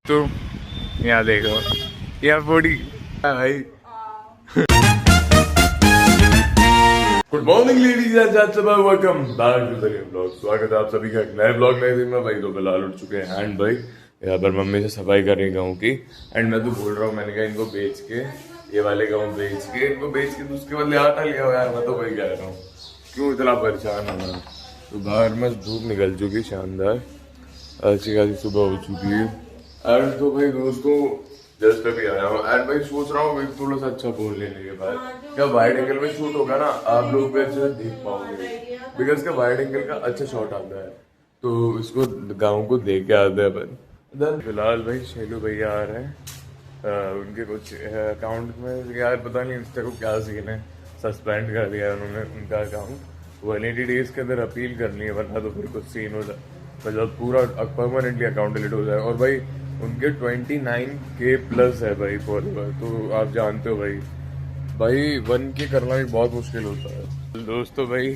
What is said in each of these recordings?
तो यहाँ देखो, यहाँ बॉडी भाई। Good morning ladies and gentleman, welcome back to the new blog. स्वागत है आप सभी का एक नए ब्लॉग नए दिन में। भाई तो फिलहाल उठ चुके हैं एंड भाई यहाँ पर मम्मी से सफाई कर रही गाँव की। एंड मैं तो बोल रहा हूँ, मैंने कहा इनको बेच के, ये वाले गाँव बेच के, इनको बेच के तो उसके बदले आटा लिया हो यार। मैं तो वही कह रहा हूँ, क्यों इतना परेशान हो रहा। तो बाहर में धूप निकल चुकी शानदार, अच्छी खासी सुबह हो चुकी है। एंड तो भाई दोस्तों जस्ट अभी आया हूँ एंड भाई सोच रहा हूँ थोड़ा सा अच्छा फोन लेने के बाद क्या वाइड एंगल में शूट होगा ना, आप लोग भी अच्छे से देख पाओगे, बिकॉज का वाइड एंगल का अच्छा शॉट आता है। तो इसको गाँव को देख के आते हैं अपन। इधर फिलहाल भाई शैलू भैया आ रहे हैं, उनके कुछ अकाउंट में यार पता नहीं इंस्टा को क्या सीन है, सस्पेंड कर दिया उन्होंने उनका अकाउंट। 180 डेज के अंदर अपील करनी है, वरना तो फिर कुछ सीन हो जाए, मतलब पूरा परमानेंटली अकाउंट डिलीट हो जाए। और भाई उनके 29K प्लस है भाई फॉलोवर, तो आप जानते हो भाई 1K करना भी बहुत मुश्किल होता है दोस्तों। भाई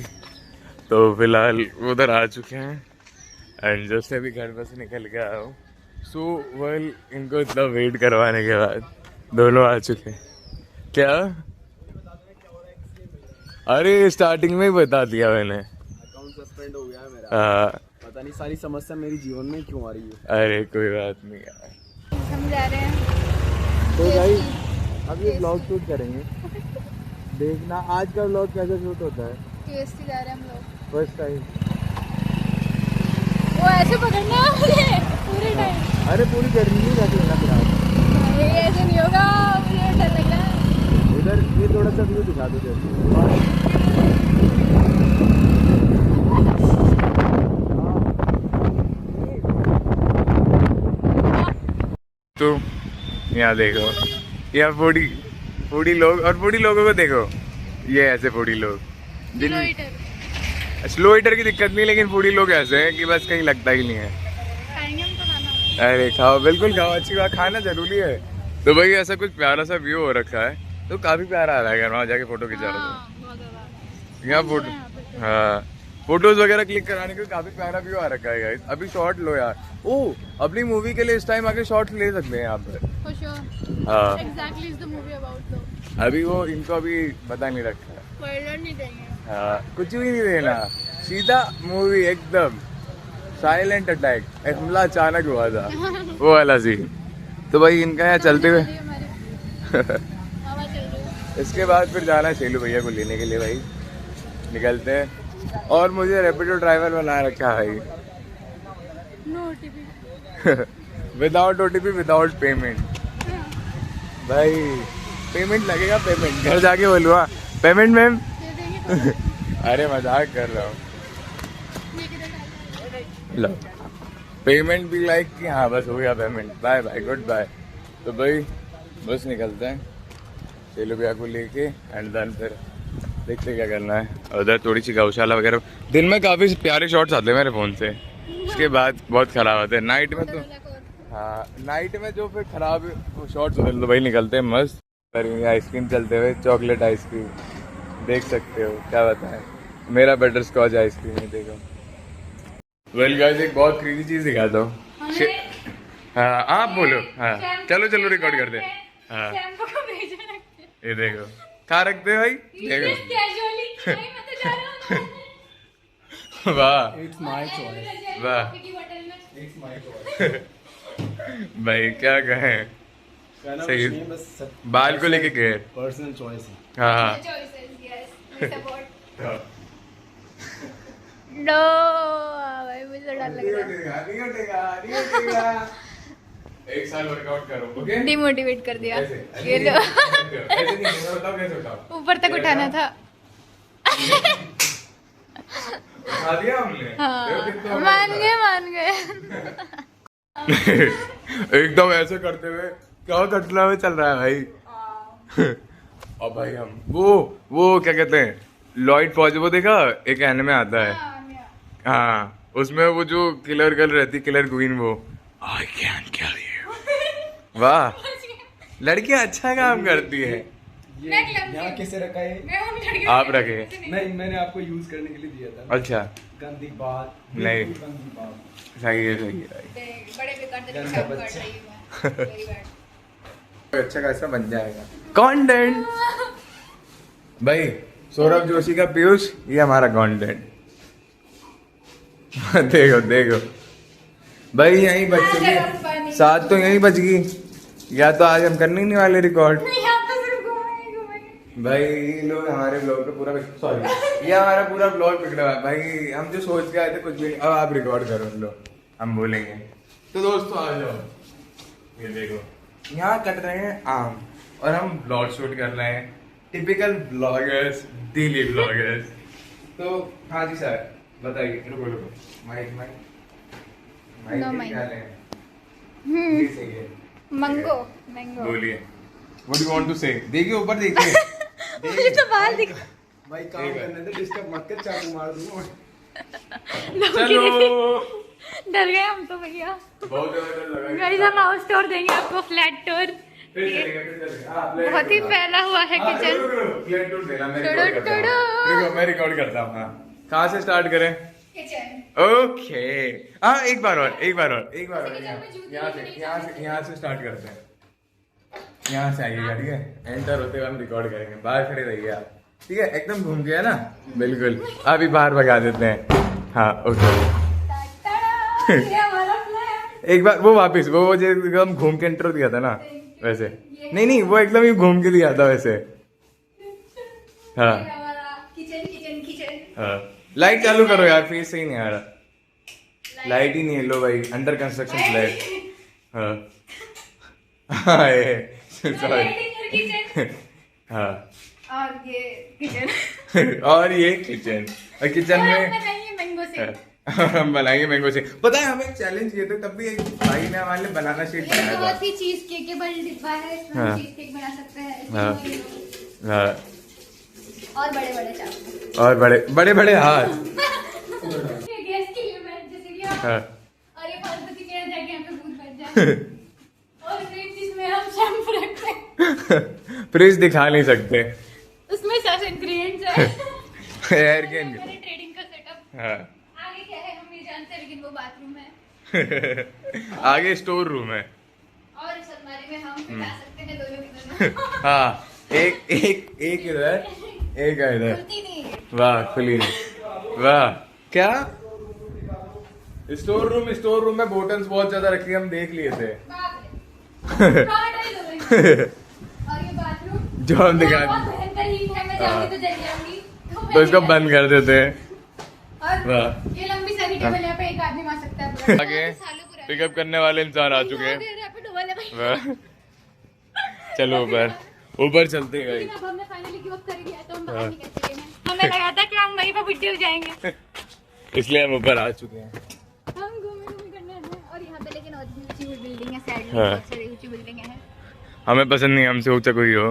तो फिलहाल उधर आ चुके हैं एंड जैसे अभी घर में से निकल के आया हूँ। सो वेल इनको इतना वेट करवाने के बाद दोनों आ चुके हैं। क्या? अरे स्टार्टिंग में ही बता दिया मैंने, अकाउंट सस्पेंड हो गया है मेरा। पता नहीं सारी समस्या मेरी जीवन में क्यों आ रही है। अरे कोई बात नहीं यार, हम जा रहे हैं तो भाई अब ये ब्लॉग शूट करेंगे, देखना आज का ब्लॉग कैसे शूट होता है। केएसटी जा रहे हैं हम लोग फर्स्ट टाइम। वो ऐसे पकड़ना है मुझे पूरे टाइम। अरे पूरी गर्मी नहीं रख लेना फिर आप। ये ऐसे नहीं होगा, मुझे डर लग रहा है। उधर ये थोड़ा सा व्यू दिखा दो जैसे। तो यहाँ देखो, यहाँ फूडी लोग, और फूडी लोगों को देखो, ये ऐसे फूडी लोग जिन स्लो ईटर की दिक्कत नहीं, लेकिन फूडी लोग ऐसे हैं कि बस कहीं लगता ही नहीं है। खाएंगे हम तो खाना। अरे खाओ, बिल्कुल खाओ, अच्छी बात, खाना जरूरी है। तो भाई ऐसा कुछ प्यारा सा व्यू हो रखा है, तो काफी प्यारा आ रहा है। वहाँ जाके फोटो खिंचा रहा था, यहाँ फोटो, हाँ फोटोज वगैरह क्लिक कराने के काफी प्यारा व्यू आ रखा है गाइस। अभी शॉट लो यार, ओ अपनी मूवी के लिए इस टाइम आके शॉट ले सकते हैं यहाँ पे। For sure. हाँ Exactly is the movie about though. अभी वो इनको अभी पता नहीं रखा है। Spoiler नहीं देंगे। हाँ कुछ भी नहीं देना, सीधा मूवी एकदम साइलेंट अटैक, हमला अचानक हुआ था वो वाला सीन। तो भाई इनका यहाँ चलते हुए इसके बाद फिर जाना है शैलू भैया को लेने के लिए। भाई निकलते हैं, और मुझे रैपिडो ड्राइवर बना रखा है भाई। No OTP. Without OTP, without payment. भाई पेमेंट लगेगा, पेमेंट घर जाके बोलूँगा पेमेंट मैम। दे देंगे तो। अरे मजाक कर रहा हूँ, ये किधर डालना है? लो पेमेंट भी लाइक कि हाँ बस हो गया payment, bye bye good bye. तो भाई बस निकलते हैं शैलू भैया को लेके एंड देन फिर देखते क्या करना है। उधर थोड़ी सी गौशाला वगैरह, दिन में काफ़ी प्यारे शॉट्स आते हैं मेरे फ़ोन से, उसके बाद बहुत ख़राब आते हैं नाइट में। तो हाँ नाइट में जो फिर ख़राब शॉट्स होते हैं तो भाई निकलते हैं मस्त। आइसक्रीम चलते हुए, चॉकलेट आइसक्रीम देख सकते हो, क्या बताएं, मेरा बटर स्कॉच आइसक्रीम है देखो। वेल गाइस एक बहुत क्रेजी चीज़ दिखाता हूँ। हाँ आप बोलो, हाँ चलो चलो रिकॉर्ड कर दे। हाँ ये देखो कहाँ रखते हैं भाई, देखो वाह इट्स माय चॉइस। वाह इट्स माय चॉइस। भाई क्या कहें, सही बाल को लेके केयर, पर्सनल चॉइस है। हाँ नो भाई मुझे डर लग रहा है। एक साल वर्कआउट करो, ओके? डिमोटिवेट कर दिया। ऐसे ये लो ऐसे नहीं, बताओ कैसे बताओ। ऊपर तक उठाना था। उठा दिया हमने। हाँ मान गए एकदम ऐसे करते हुए क्या कटला में चल रहा है भाई। और भाई हम वो क्या कहते हैं, लॉयड फॉज, वो देखा एक एनिमे आता है, हाँ उसमें वो जो किलर गर्ल रहती, किलर क्वीन, वो आई कैन किल यू। वाह लड़कियां अच्छा काम करती है। ये यहाँ किसे रखा है? आप रखे? नहीं मैंने आपको यूज करने के लिए दिया था। अच्छा गंदी बात, नहीं। बिल्कुल गंदी बात। सही है भाई। बड़े बेकार तरीके से गंदा काम कर बच्चा। रही हूँ मैं। Very bad। अच्छा खासा बन जाएगा कंटेंट। भाई सौरभ जोशी का पीयूष, ये हमारा कंटेंट। देखो देखो भाई, यहीं बच चुकी, सात तो यहीं बच गई, या तो आज हम करने ही नहीं वाले रिकॉर्ड। नहीं, आप तो सिर्फ घूमेंगे। भाई लोग हमारे ब्लॉग का पूरा, सॉरी ये हमारा पूरा ब्लॉग बिगड़ा हुआ है भाई। हम जो सोच के आए थे कुछ भी नहीं, अब आप रिकॉर्ड करो लो, हम बोलेंगे। तो दोस्तों आ जाओ, ये देखो यहाँ कट रहे हैं आम और हम ब्लॉग शूट कर रहे हैं, टिपिकल ब्लॉगर्स, डेली ब्लॉगर्स। तो हाँ जी सर बताइए, रुको रुको, mic mic No mic mic. क्या लें? ये सही है। Mango mango. बोलिए, what do you want to say? देखिए ऊपर देखिए। मुझे तो बाल दिख। भाई काम करने दे, डिस्टर्ब मत कर, चाकू मार दूंगा। चलो डर गए हम तो भैया। बहुत ज्यादा लगा। गाइस हम हाउस टूर देंगे आपको, फ्लैट टूर। फिर चलेगा, फिर चलेगा। हाँ, plate बहुत ही tour। फैला हुआ है हाँ, किचन। रुको, रुको, plate tour देना, मैं टुडु, record करता हूँ। टुडु। रुको, मैं रिकॉर्ड करता हूँ। हाँ, कहाँ से स्टार्ट करें? किचन। ओके, हाँ एक बार और किचन यहाँ से स्टार्ट करते हैं। यहाँ से आइएगा, ठीक है? एंटर होते हुए हम रिकॉर्ड करेंगे, बाहर खड़े रहिए आप, ठीक है? एकदम घूम गया ना, बिल्कुल। अभी बाहर भगा देते हैं। हाँ ओके। ये हमारा फ्लैट। एक बार वो वापस, वो जो एकदम घूम के इंट्रो दिया था ना वैसे, नहीं वो एकदम ही घूम के दिया था वैसे। हाँ ये हमारा किचन किचन किचन। हाँ, लाइट चालू करो यार, फेस सही नहीं आ रहा। लाइट ही नहीं है, लो भाई, अंडर कंस्ट्रक्शन फ्लैट। हाँ हाँ सॉरी। किचन हाँ और ये किचन। और ये किचन, और किचन में मैंगो से। हम बनाएंगे मैंगो शेक। पता है हमें एक चैलेंज किए थे, तब भी एक भाई ने हमारे लिए बनाना शेक ये बनाया था। बहुत ही चीज केकेबल डिब्बा है, इसमें हाँ। चीज केक बना सकते हैं। हाँ। इसमें हाँ, और बड़े बड़े चाकू। और बड़े बड़े बड़े हाथ। ये गैस के लिए मैं जैसे कि हाँ। और ये फालतू की चीजें जाके यहाँ पे भूत बन जाए। और फ्रिज जिसमें हम शैम्पू रखते हैं, फ्रिज दिखा नहीं सकते। उसमें सब इंग्रेडिएंट्स है। एयर के मेरे ट्रेडिंग का सेटअप। हाँ आगे क्या है हम नहीं जानते, लेकिन वो बाथरूम है आगे स्टोर रूम है। और इस अलमारी में हम बिठा सकते हैं दोनों की दोनों। हाँ, एक एक एक इधर, एक इधर। खुलती नहीं है। वाह खुली नहीं। वाह क्या स्टोर रूम में बोटल्स बहुत ज्यादा रखी है, हम देख लिए थे। ट्रॉमेटाइज हो गई। और ये बाथरूम जो हम दिखा बहुत भयंकर हीट है, मैं जाऊंगी तो जल जाऊंगी। तो इसको बंद कर देते हैं। और वाह। ये लंबी सारी टेबल यहाँ पे एक आदमी मार सकता है पूरा। आगे सालों पुरानी। पिकअप करने वाले इंसान आ चुके हैं। रैपिड वाले भाई। वाह। चलो ऊपर चलते हैं लेकिन अब हमने फाइनली गिव अप कर लिया, तो हम बाहर निकल चुके हैं। हमें लगा था कि हम वहीं पे बुड्ढे हो जाएंगे। इसलिए हम ऊपर आ चुके हैं। हम घूमे करने हैं, और यहाँ पे लेकिन और भी ऊंची बिल्डिंग है, साइड में हाँ। बहुत सारी ऊंची बिल्डिंगें हैं। हमें पसंद नहीं, हमसे ऊंचा कोई हो।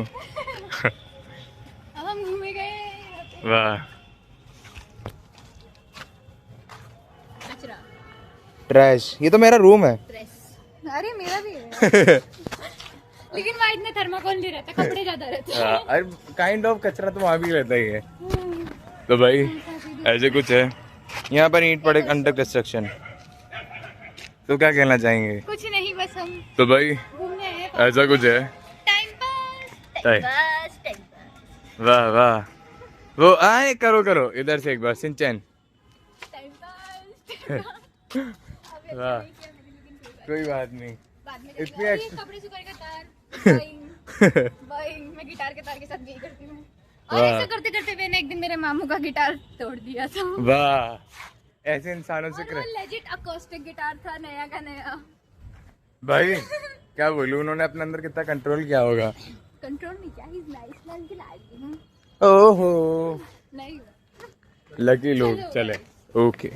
अब हम घूमे गए। वाह। कचरा, ट्रैश, ये तो मेरा रूम है। ड्रेस, अरे मेरा भी है। लेकिन वहाँ इतने थर्माकोल नहीं रहता, कपड़े ज्यादा रहते हैं। अरे काइंड ऑफ कचरा तो वहाँ भी रहता ही है। तो भाई ऐसे कुछ है यहाँ पर, ईंट पड़े अंडर कंस्ट्रक्शन। तो क्या कहना चाहेंगे? कुछ नहीं, बस हम तो भाई घूमने आए। ऐसा कुछ है। Time pass, time time pass, वाह वाह। वो आए करो इधर से एक बार सिंचन। Time pass. वाह, कोई बात नहीं। बाद में इतनी ये एक्स- कपड़े सुखाने का तार, बाइंग, मैं गिटार के तार के साथ यही करती हूँ। और वाह। ऐसा करते करते मैंने एक दिन मेरे मामू का गिटार तोड़ दिया था। वाह, ऐसे इंसानों से और वो लेजिट अकोस्टिक गिटार था, नया का नया। भाई क्या बोलूं, उन्होंने अपने अंदर कितना कंट्रोल किया होगा। कंट्रोल नहीं किया, इज नाइस, मैं उनकी लाइक हूँ। ओहो, नहीं लकी लोग। चले ओके,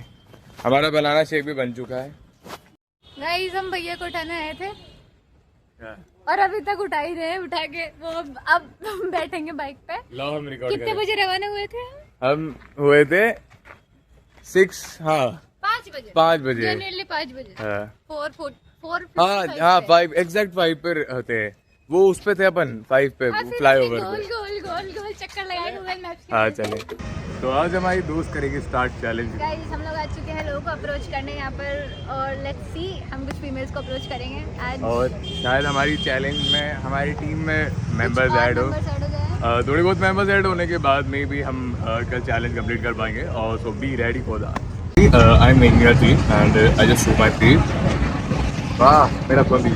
हमारा बनाना शेक भी बन चुका है। गाइस, हम भैया को उठाने आए थे और अभी तक उठा ही रहे हैं, उठा के वो अब बैठेंगे बाइक पे। लो हम रिकॉर्ड कितने करें। बजे रवाना हुए थे? हम हुए थे 6, हाँ 5 बजे। 5 बजे। जनरली 5 बजे। हाँ 4 हाँ 5 एग्जैक्ट 5 पे होते हैं वो, उस पे थे अपन 5 पे फ्लाई ओवर गोल पे। गोल गोल गोल चक्कर लगाए गूगल मैप्स के। हाँ चले। तो आज हमारी दोस्त करेगी स्टार्ट चैलेंज। गाइस हम लोग आ चुके हैं लोगों को अप्रोच करने यहाँ पर और लेट्स सी हम कुछ फीमेल्स को अप्रोच करेंगे आज। और शायद हमारी चैलेंज में हमारी टीम में मेंबर्स ऐड हो, थोड़ी बहुत मेंबर्स ऐड होने के बाद में भी हम कल चैलेंज कंप्लीट कर पाएंगे। और so be ready for that. I am making a team and I just show my feed. वाह मेरा कॉपी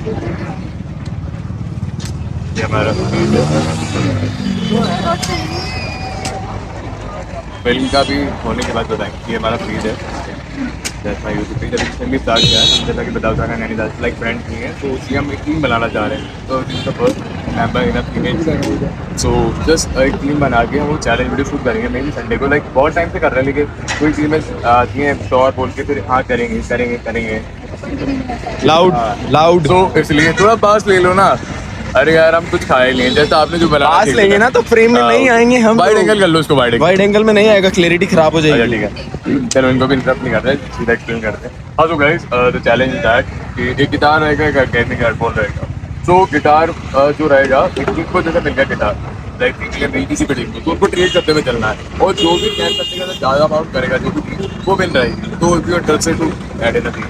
ये हमारा फिल्म का भी होने के बाद बताएंगे। ये हमारा फीड है, दैट्स माय यूट्यूब पेज। अभी फिल्म भी स्टार्ट किया है, हम जैसा कि बताओ था नैनी दास लाइक फ्रेंड्स नहीं है, तो उसी हम एक टीम बनाना चाह रहे हैं। तो जिसका first member in female, so just एक टीम बना के वो चैलेंज वीडियो शूट करेंगे मे बी संडे को। लाइक बहुत टाइम से कर रहे हैं लेकिन कोई टीमें आती हैं श्योर बोल के फिर हाँ करेंगे करेंगे करेंगे लाउड तो इसलिए थोड़ा पास ले लो ना। अरे यार हम कुछ खाए नहीं, जैसा आपने जो बनाया पास लेंगे ना तो फ्रेम में नहीं आएंगे हम। वाइड एंगल कर लो उसको, वाइड एंगल में नहीं आएगा, क्लैरिटी खराब हो जाएगी। ठीक है चलो इनको भी इंटरप्ट नहीं करते, सीधा एक्सप्लेन करते हैं। हाँ तो guys the challenge is that कि एक गिटार रहेगा, एक गेमिंग हेडफोन रहेगा। तो गिटार जो रहेगा एक टीम को जैसे मिल गया गिटार, लाइक किसी भी टीम को, तो उनको ट्रेड करते हुए चलना है। और जो भी कैन करने का ज़्यादा अमाउंट करेगा जो भी टीम वो विन रहेगी। तो if you are interested to add in the team,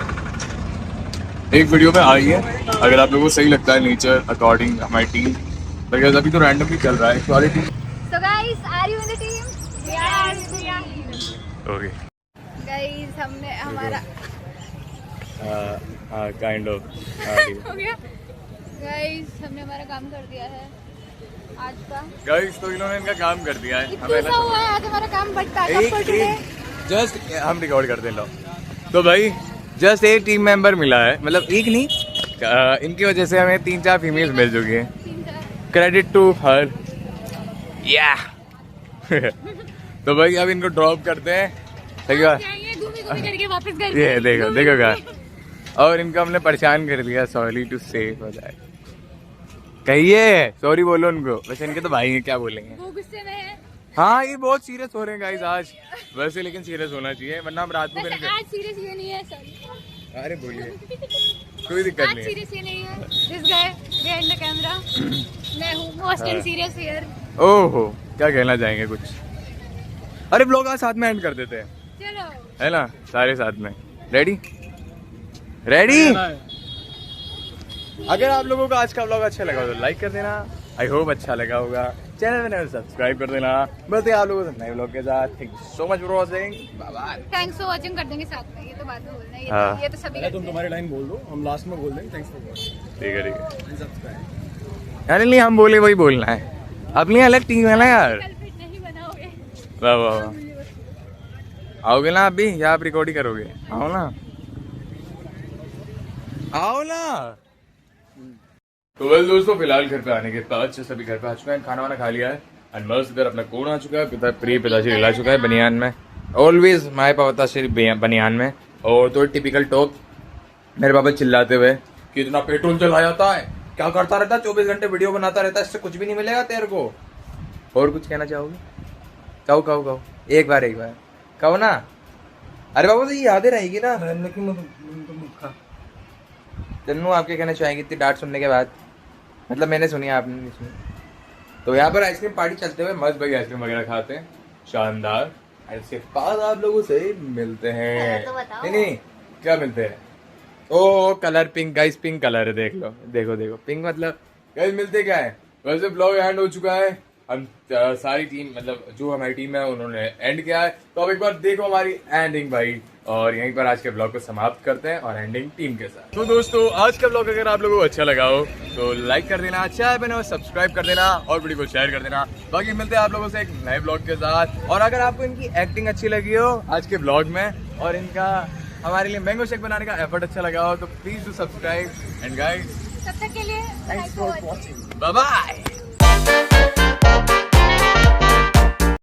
एक वीडियो में आई है अगर आप लोगों को सही लगता है नेचर अकॉर्डिंग हमारी टीम, बिकॉज अभी तो रैंडमली चल रहा है सारी team. So guys, are you in the team? We are in the team. Okay Guys, हमने हमारा काइंड ऑफ हो गया। Guys, हमने हमारा काम कर दिया है आज का। गाइस तो इन्होंने इनका काम कर दिया है, इतना सा हुआ है आज हमारा काम, but backup for today. Just हम रिकॉर्ड करते हैं लो। तो भाई जस्ट एक टीम मेंबर मिला है, मतलब एक नहीं, इनकी वजह से हमें 3-4 फीमेल्स मिल चुकी हैं। क्रेडिट टू हर या तो भाई अब इनको ड्रॉप करते हैं, ठीक है। करके वापस घर ये देखो देखो क्या, और इनको हमने परेशान कर दिया। सॉरी टू से कहिए, सॉरी बोलो उनको। वैसे इनके तो भाई हैं, क्या बोलेंगे। वो गुस्से में है। हाँ ये बहुत सीरियस हो रहे हैं गाइस आज, वैसे लेकिन सीरियस होना चाहिए वरना हम रात को वैसे आज सीरियस ये नहीं है, सॉरी। अरे बोलिए कोई दिक्कत आज नहीं है। सीरियस ये नहीं है। This guy behind the camera मैं हूँ मोस्ट सीरियस हियर। ओहो क्या कहना चाहेंगे कुछ। अरे ब्लॉग आज साथ में एंड कर देते हैं, चलो है ना, सारे साथ में। Ready ready. अगर आप लोगों को आज का ब्लॉग अच्छा लगा तो लाइक कर देना, आई होप अच्छा लगा होगा। चैनल में सब्सक्राइब कर देना। मिलते हैं आप लोगों से नए ब्लॉग के साथ। Thank you so much for watching, bye bye. Thanks for watching कर देंगे साथ में, ये तो बात में बोलना है, हाँ। ये तो सभी करते तुम हैं। तुम्हारी लाइन बोल दो, हम लास्ट में बोल देंगे। थैंक्स फॉर वाचिंग, ठीक है ठीक है। सब्सक्राइब। अरे नहीं हम बोले वही बोलना है, अपनी अलग टीम है ना यार। कल फिट नहीं बनाओगे। वाह वाह वाह। आओगे ना आप भी, या आप रिकॉर्ड ही करोगे। आओ ना आओ ना। तो वेल दोस्तों फिलहाल घर पे आने के बाद से सभी घर पे आ चुके हैं, खाना वाना खा लिया है एंड मस्त इधर अपना कोण आ चुका है। पिताश्री हिला चुका है बनियान में, ऑलवेज माए पिताश्री बनियान में। और तो टिपिकल टॉक मेरे पापा चिल्लाते हुए कि इतना पेट्रोल चला जाता है, क्या करता रहता है, 24 घंटे वीडियो बनाता रहता है, इससे कुछ भी नहीं मिलेगा तेरे को। और कुछ कहना चाहोगे? कहो कहो कहो, एक बार कहो ना। अरे बाबू तो ये यादें रहेगी ना। चन्नू आप क्या कहना चाहेंगे इतनी डांट सुनने के बाद? मतलब मैंने सुनी आपने नहीं सुनी। तो यहाँ पर आइसक्रीम पार्टी चलते हुए मस्त भाई आइसक्रीम वगैरह खाते हैं, शानदार। इसके बाद आप लोगों से मिलते हैं। तो बताओ। नहीं क्या मिलते हैं? ओ colour pink guys, pink colour है, देख लो देखो देखो पिंक। मतलब गाइस मिलते क्या है, वैसे ब्लॉग एंड हो चुका है। हम सारी टीम मतलब जो हमारी टीम है उन्होंने एंड किया है। तो अब एक बार देखो हमारी एंडिंग भाई, और यहीं पर आज के ब्लॉग को समाप्त करते हैं और एंडिंग टीम के साथ। तो दोस्तों आज का ब्लॉग अगर आप लोगों को अच्छा लगा हो तो लाइक कर देना, चैनल बने सब्सक्राइब कर देना और वीडियो को शेयर कर देना। बाकी मिलते हैं आप लोगों से एक नए ब्लॉग के साथ। और अगर आपको इनकी एक्टिंग अच्छी लगी हो आज के ब्लॉग में और इनका हमारे लिए मैंगो शेक बनाने का एफर्ट अच्छा लगा हो तो please do subscribe and guys तब तक के लिए thanks for watching. Bye bye.